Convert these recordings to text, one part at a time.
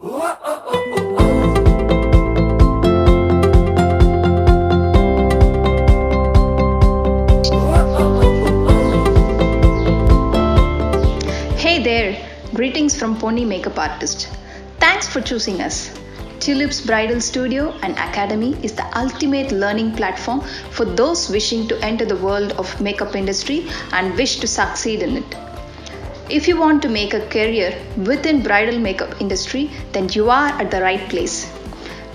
Hey there, greetings from Ponni Makeup Artist. Thanks for choosing us. Tulip's Bridal Studio and Academy is the ultimate learning platform for those wishing to enter the world of makeup industry and wish to succeed in it. If you want to make a career within bridal makeup industry, then you are at the right place.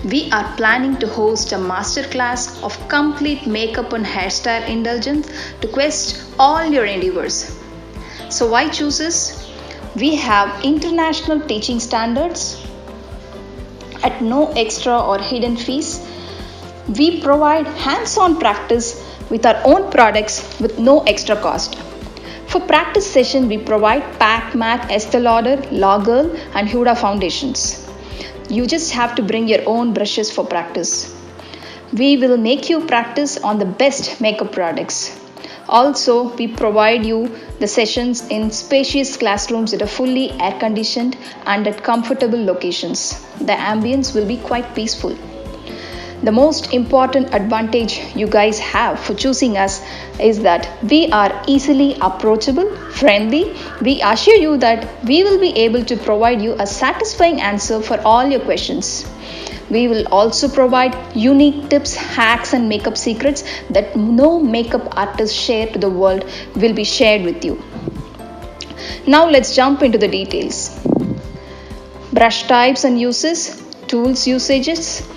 We are planning to host a masterclass of complete makeup and hairstyle indulgence to quest all your endeavors. So why choose us? We have international teaching standards at no extra or hidden fees. We provide hands-on practice with our own products with no extra cost. For practice session, we provide PAC, MAC, Estee Lauder, Law Girl and Huda foundations. You just have to bring your own brushes for practice. We will make you practice on the best makeup products. Also, we provide you the sessions in spacious classrooms that are fully air conditioned and at comfortable locations. The ambience will be quite peaceful. The most important advantage you guys have for choosing us is that we are easily approachable, friendly. We assure you that we will be able to provide you a satisfying answer for all your questions. We will also provide unique tips, hacks, and makeup secrets that no makeup artist share to the world will be shared with you. Now let's jump into the details. Brush types and uses, tools usages,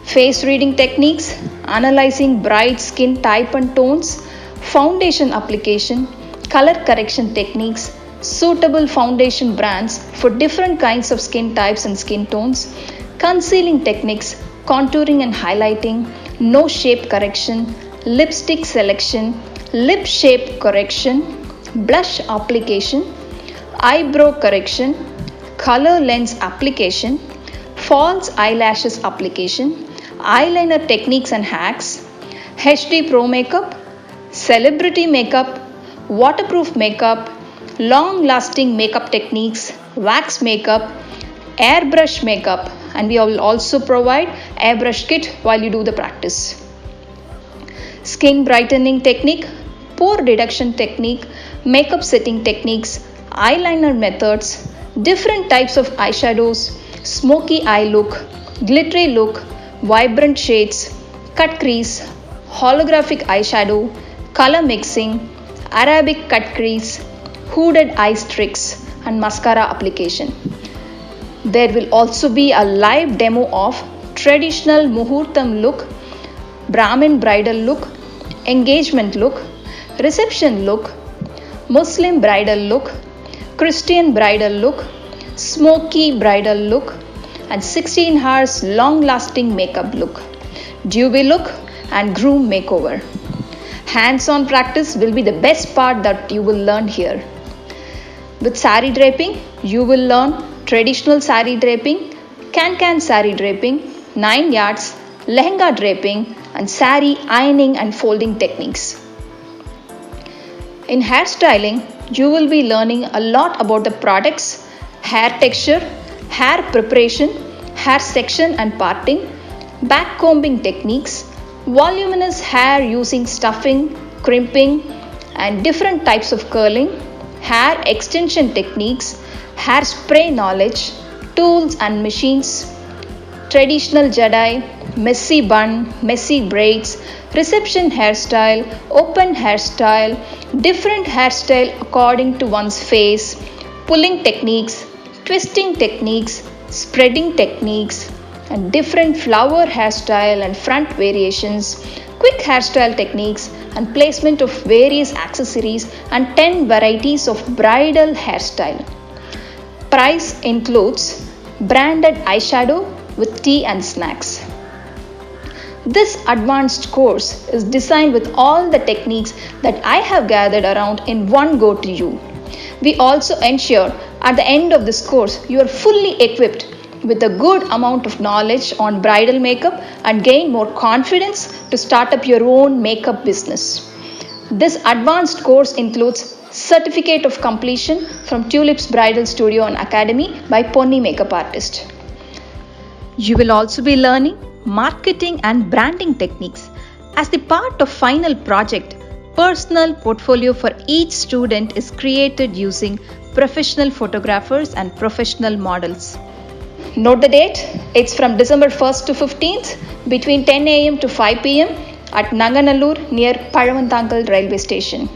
face reading techniques, analyzing bride skin type and tones, foundation application, color correction techniques, suitable foundation brands for different kinds of skin types and skin tones, concealing techniques, contouring and highlighting, no shape correction, lipstick selection, lip shape correction, blush application, eyebrow correction, color lens application, false eyelashes application, eyeliner techniques and hacks, HD Pro makeup, celebrity makeup, waterproof makeup, long lasting makeup techniques, wax makeup, airbrush makeup, and we will also provide airbrush kit while you do the practice. Skin brightening technique, pore reduction technique, makeup setting techniques, eyeliner methods, different types of eyeshadows, smoky eye look, glittery look, vibrant shades, cut crease, holographic eyeshadow, color mixing, Arabic cut crease, hooded eyes tricks, and mascara application. There will also be a live demo of traditional muhurtam look, Brahmin bridal look, engagement look, reception look, Muslim bridal look, Christian bridal look, smoky bridal look, and 16 hours long lasting makeup look, dewy look, and groom makeover. Hands on practice will be the best part that you will learn here. With sari draping, you will learn traditional sari draping, can sari draping, 9 yards, lehenga draping, and sari ironing and folding techniques. In hairstyling, you will be learning a lot about the products, hair texture, hair preparation, hair section and parting, back combing techniques, voluminous hair using stuffing, crimping, and different types of curling, hair extension techniques, hairspray knowledge, tools and machines, traditional jadai, messy bun, messy braids, reception hairstyle, open hairstyle, different hairstyle according to one's face, pulling techniques, twisting techniques, spreading techniques, and different flower hairstyle and front variations, quick hairstyle techniques, and placement of various accessories, and 10 varieties of bridal hairstyle. Price includes branded eyeshadow with tea and snacks. This advanced course is designed with all the techniques that I have gathered around in one go to you. We also ensure at the end of this course you are fully equipped with a good amount of knowledge on bridal makeup and gain more confidence to start up your own makeup business. This advanced course includes Certificate of Completion from Tulip's Bridal Studio and Academy by Ponni Makeup Artist. You will also be learning marketing and branding techniques. As the part of final project, personal portfolio for each student is created using professional photographers and professional models. Note the date. It's from December 1st to 15th between 10 a.m. to 5 p.m. at Nanganallur near Palavantangal railway station.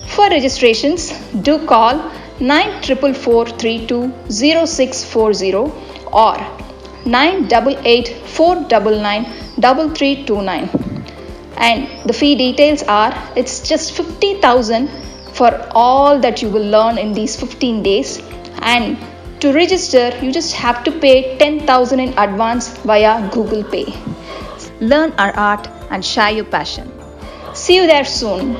For registrations, do call 9444320640 or 9884993329. And the fee details are, it's just 50,000 for all that you will learn in these 15 days, and to register you just have to pay 10,000 in advance via Google Pay. Learn our art and share your passion. See you there soon.